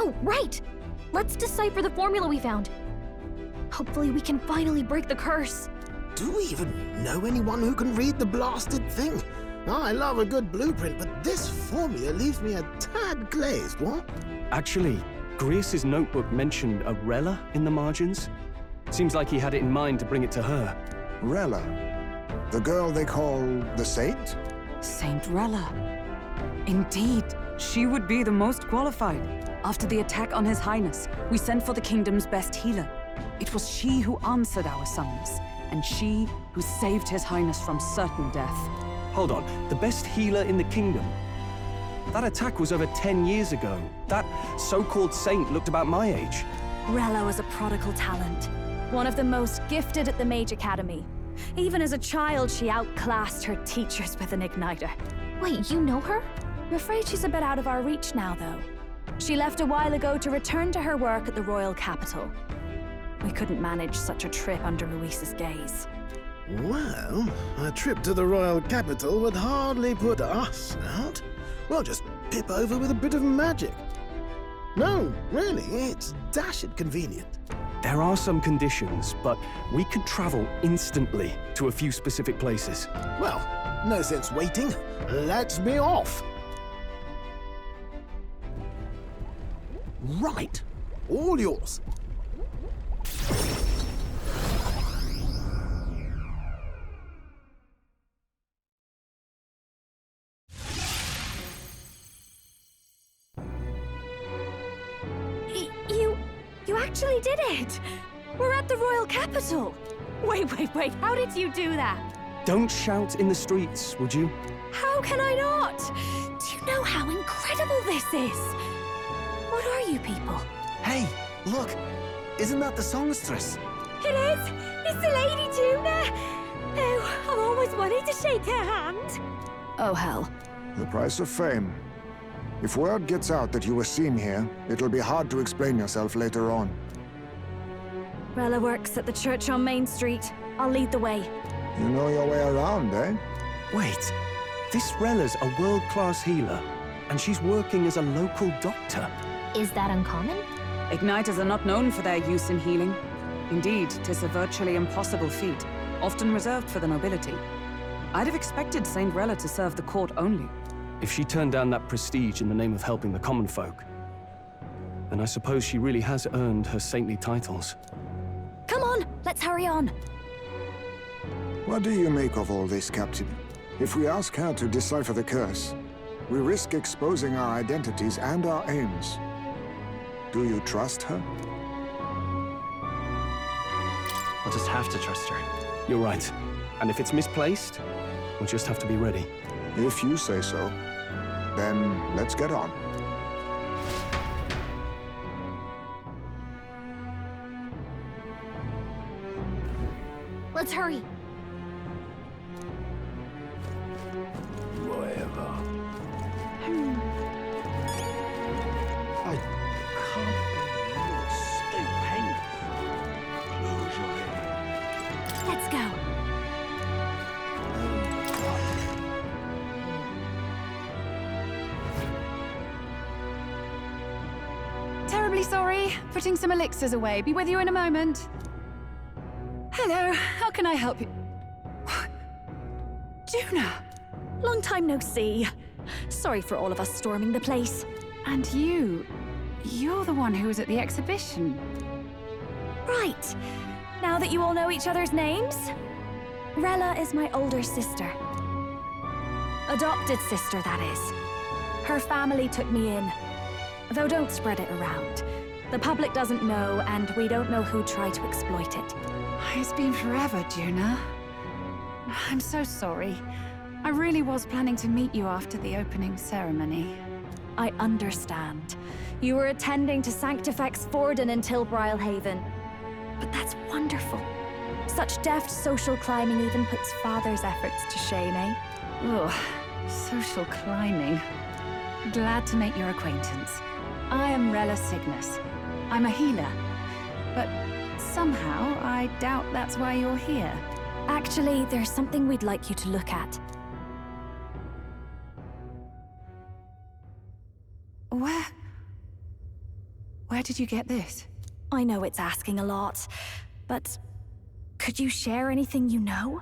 Oh, right! Let's decipher the formula we found. Hopefully we can finally break the curse. Do we even know anyone who can read the blasted thing? I love a good blueprint, but this formula leaves me a tad glazed, what? Actually, Grius's notebook mentioned a Rella in the margins. Seems like he had it in mind to bring it to her. Rella? The girl they call the Saint? Saint Rella. Indeed, she would be the most qualified. After the attack on His Highness, we sent for the kingdom's best healer. It was she who answered our summons, and she who saved His Highness from certain death. Hold on, the best healer in the kingdom? That attack was over 10 years ago. That so-called saint looked about my age. Rella was a prodigal talent. One of the most gifted at the Mage Academy. Even as a child, she outclassed her teachers with an igniter. Wait, you know her? I'm afraid she's a bit out of our reach now, though. She left a while ago to return to her work at the royal capital. We couldn't manage such a trip under Luis's gaze. Well, a trip to the royal capital would hardly put us out. We'll just pip over with a bit of magic. No, really, it's dashed convenient. There are some conditions, but we could travel instantly to a few specific places. Well, no sense waiting. Let's be off. Right. All yours. You actually did it! We're at the royal capital! Wait, how did you do that? Don't shout in the streets, would you? How can I not? Do you know how incredible this is? What are you people? Hey, look! Isn't that the songstress? It is! It's the Lady Tuna! Oh, I've always wanted to shake her hand. Oh, hell. The price of fame. If word gets out that you were seen here, it'll be hard to explain yourself later on. Rella works at the church on Main Street. I'll lead the way. You know your way around, eh? Wait, this Rella's a world-class healer, and she's working as a local doctor. Is that uncommon? Igniters are not known for their use in healing. Indeed, 'tis a virtually impossible feat, often reserved for the nobility. I'd have expected Saint Rella to serve the court only. If she turned down that prestige in the name of helping the common folk, then I suppose she really has earned her saintly titles. Come on, let's hurry on. What do you make of all this, Captain? If we ask her to decipher the curse, we risk exposing our identities and our aims. Do you trust her? I'll just have to trust her. You're right. And if it's misplaced, we'll just have to be ready. If you say so, then let's get on. Let's hurry. I can't believe it's so painful. Close your eyes. Let's go. Terribly sorry. Putting some elixirs away. Be with you in a moment. Hello. How can I help you? Juna! Long time no see. Sorry for all of us storming the place. And you're the one who was at the exhibition. Right. Now that you all know each other's names, Rella is my older sister. Adopted sister, that is. Her family took me in. Though don't spread it around. The public doesn't know, and we don't know who tried to exploit it. It's been forever, Juna. I'm so sorry. I really was planning to meet you after the opening ceremony. I understand. You were attending to Sanctifex Forden in Tilbrile Haven. But that's wonderful. Such deft social climbing even puts Father's efforts to shame, eh? Ugh, social climbing. Glad to make your acquaintance. I am Rella Cygnus. I'm a healer. But somehow, I doubt that's why you're here. Actually, there's something we'd like you to look at. Where? Where did you get this? I know it's asking a lot, but could you share anything you know?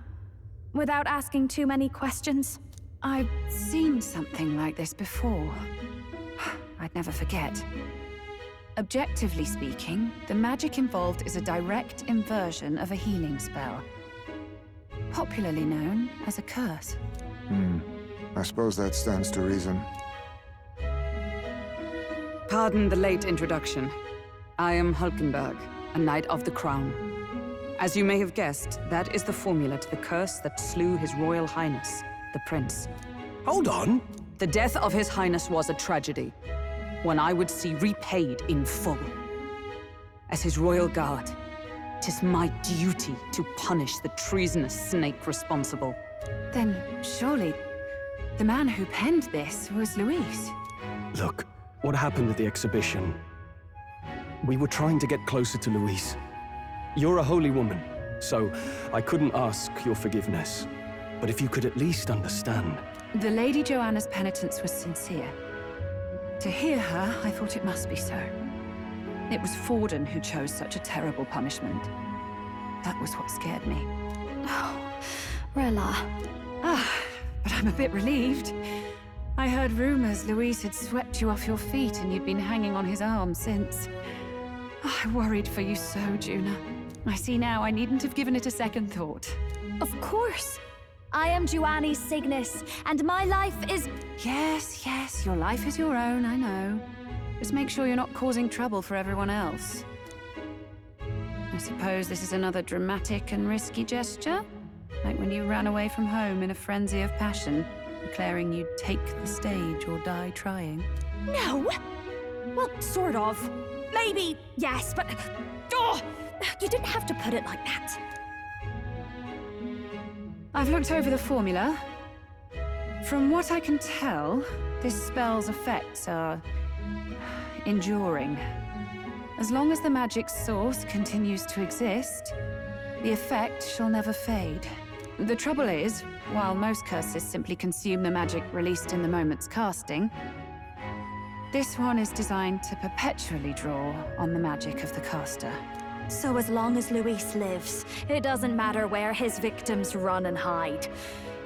Without asking too many questions? I've seen something like this before. I'd never forget. Objectively speaking, the magic involved is a direct inversion of a healing spell, popularly known as a curse. I suppose that stands to reason. Pardon the late introduction. I am Hulkenberg, a Knight of the Crown. As you may have guessed, that is the formula to the curse that slew His Royal Highness, the Prince. Hold on. The death of His Highness was a tragedy, one I would see repaid in full. As his royal guard, 'tis my duty to punish the treasonous snake responsible. Then, surely, the man who penned this was Luis. Look, what happened at the exhibition? We were trying to get closer to Luis. You're a holy woman, so I couldn't ask your forgiveness. But if you could at least understand. The Lady Joanna's penitence was sincere. To hear her, I thought it must be so. It was Forden who chose such a terrible punishment. That was what scared me. Oh, Rella. But I'm a bit relieved. I heard rumors Luis had swept you off your feet and you'd been hanging on his arm since. I worried for you so, Juna. I see now I needn't have given it a second thought. Of course. I am Juani's Cygnus, and my life is... Yes, your life is your own, I know. Just make sure you're not causing trouble for everyone else. I suppose this is another dramatic and risky gesture? Like when you ran away from home in a frenzy of passion, declaring you'd take the stage or die trying. No! Well, sort of. Maybe, yes, but... Oh, you didn't have to put it like that. I've looked over the formula. From what I can tell, this spell's effects are enduring. As long as the magic's source continues to exist, the effect shall never fade. The trouble is, while most curses simply consume the magic released in the moment's casting, this one is designed to perpetually draw on the magic of the caster. So as long as Luis lives, it doesn't matter where his victims run and hide.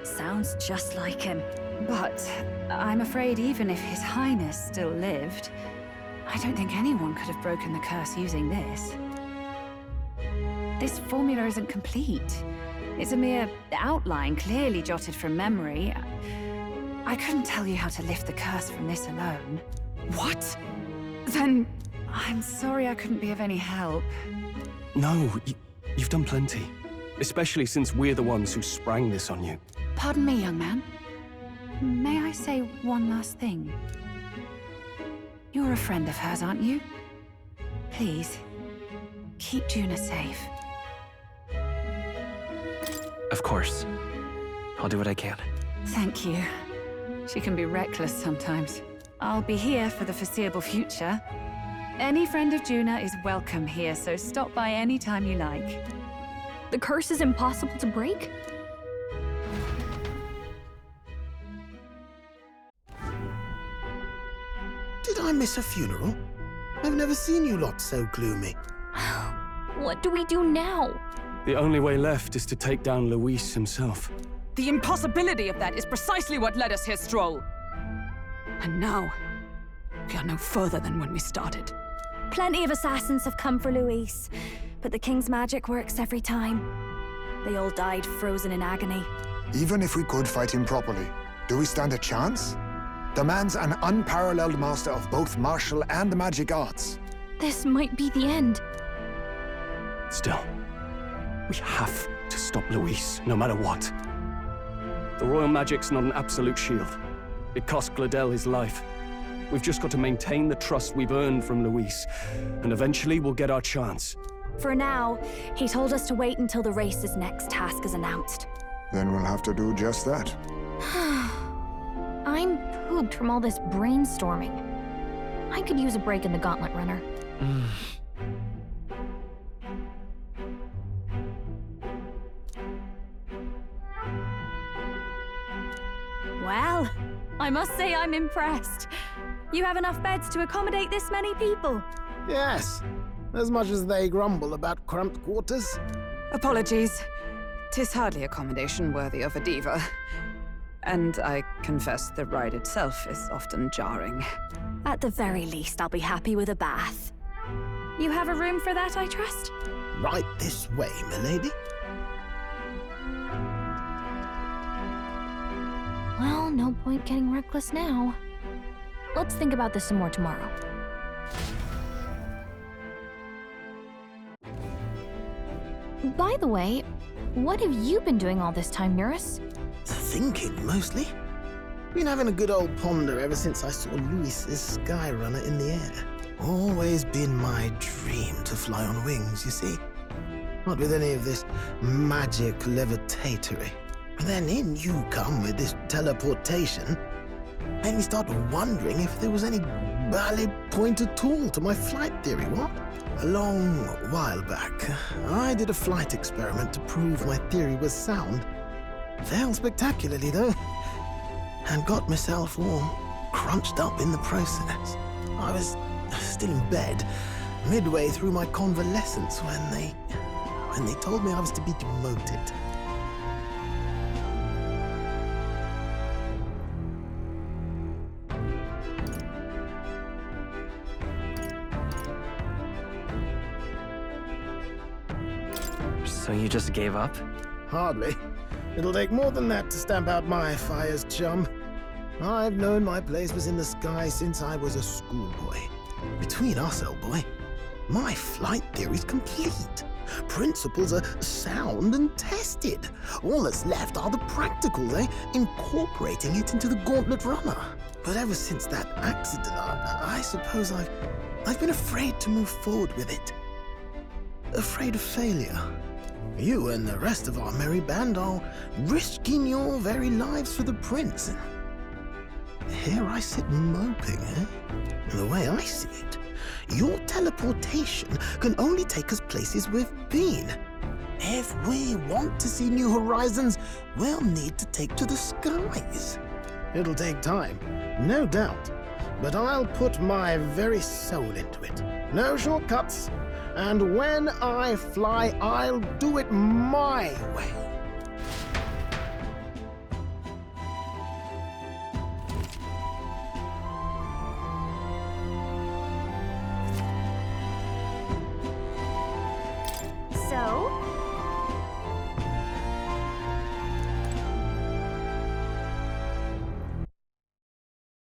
Sounds just like him. But I'm afraid even if His Highness still lived, I don't think anyone could have broken the curse using this. This formula isn't complete. It's a mere outline, clearly jotted from memory. I couldn't tell you how to lift the curse from this alone. What? Then I'm sorry I couldn't be of any help. No, you've done plenty. Especially since we're the ones who sprang this on you. Pardon me, young man. May I say one last thing? You're a friend of hers, aren't you? Please, keep Juna safe. Of course. I'll do what I can. Thank you. She can be reckless sometimes. I'll be here for the foreseeable future. Any friend of Juna is welcome here, so stop by any time you like. The curse is impossible to break? Did I miss a funeral? I've never seen you lot so gloomy. What do we do now? The only way left is to take down Luis himself. The impossibility of that is precisely what led us here, Stroll. And now, we are no further than when we started. Plenty of assassins have come for Luis, but the king's magic works every time. They all died frozen in agony. Even if we could fight him properly, do we stand a chance? The man's an unparalleled master of both martial and magic arts. This might be the end. Still, we have to stop Luis, no matter what. The royal magic's not an absolute shield. It cost Gladel his life. We've just got to maintain the trust we've earned from Luis, and eventually we'll get our chance. For now, he told us to wait until the race's next task is announced. Then we'll have to do just that. I'm pooped from all this brainstorming. I could use a break in the Gauntlet Runner. Well, I must say I'm impressed. You have enough beds to accommodate this many people. Yes, as much as they grumble about cramped quarters. Apologies. 'Tis hardly accommodation worthy of a diva. And I confess the ride itself is often jarring. At the very least, I'll be happy with a bath. You have a room for that, I trust? Right this way, milady. Well, no point getting reckless now. Let's think about this some more tomorrow. By the way, what have you been doing all this time, Eurus? Thinking, mostly. Been having a good old ponder ever since I saw Louis's Skyrunner in the air. Always been my dream to fly on wings, you see. Not with any of this magic levitatory. But then in you come with this teleportation. Made me start wondering if there was any valid point at all to my flight theory, what? A long while back, I did a flight experiment to prove my theory was sound. Failed spectacularly, though, and got myself all crunched up in the process. I was still in bed, midway through my convalescence, when they told me I was to be demoted. So you just gave up? Hardly. It'll take more than that to stamp out my fires, chum. I've known my place was in the sky since I was a schoolboy. Between us, old boy, my flight theory's complete. Principles are sound and tested. All that's left are the practicals, incorporating it into the Gauntlet Runner. But ever since that accident, I suppose I've been afraid to move forward with it. Afraid of failure. You and the rest of our merry band are risking your very lives for the prince. Here I sit moping, And the way I see it, your teleportation can only take us places we've been. If we want to see new horizons, we'll need to take to the skies. It'll take time, no doubt, but I'll put my very soul into it. No shortcuts. And when I fly, I'll do it my way.